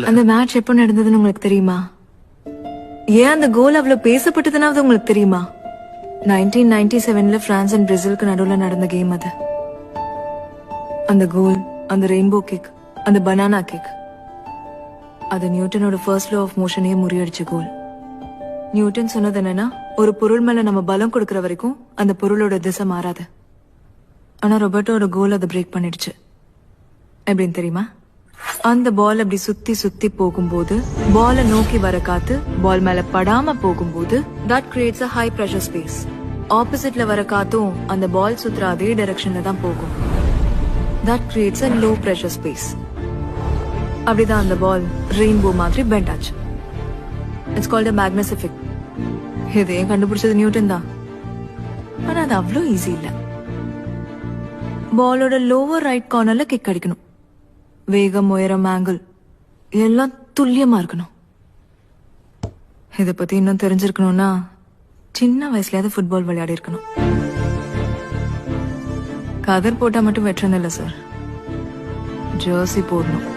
அந்த மேட்ச் எப்போ நடந்ததுன்னு உங்களுக்கு தெரியுமா? ஏன் அந்த கோல் அவ்வளவு பேசப்பட்டதுனாவது உங்களுக்கு தெரியுமா? 1997ல பிரான்ஸ் அண்ட் பிரேசிலுக்கு நடுவுல நடந்த கேம் அது. அந்த கோல், அந்த ரெயின்போ கிக், அந்த பனானா கிக், அது நியூட்டனோட ஃபர்ஸ்ட் லா ஆஃப் மோஷனையே முறியடிச்ச கோல். நியூட்டன் சொன்னது என்னன்னா, ஒரு பொருள் மேல நம்ம பலம் கொடுக்கற வரைக்கும் அந்த பொருளோட திசை மாறாது. ஆனா ரொபர்ட்டோட கோல் அதை பிரேக் பண்ணிடுச்சு. எப்படின்னு தெரியுமா? அந்த பால் அப்படி சுத்தி சுத்தி போகும்போது, பால நோக்கி வர காத்து பால் மேல படாம போகும்போது, that creates a high pressure space. ஆப்போசிட்ல வர காத்தும் அந்த பால் சுத்துற அதே டைரக்ஷன்ல தான் போகும். that creates a low pressure space. அப்படிதான் அந்த பால் ரெயின்போ மாதிரி பெண்ட் ஆச்சு. It's called a Magnus effect. இதையும் கண்டுபிடிச்சது நியூட்டன் தான். ஆனா அது அவ்வளோ ஈஸி இல்ல. பாலோட லோவர் ரைட் கார்னர்ல கிக் அடிக்கணும். வேகம், உயரம், ஆங்கிள் எல்லாம் துல்லியமா இருக்கணும். இத பத்தி இன்னும் தெரிஞ்சிருக்கணும்னா சின்ன வயசுலயாவது ஃபுட்பால் விளையாடி இருக்கணும். கதர் போட்டா மட்டும் வெற்றன் இல்ல சார், ஜெர்சி போடணும்.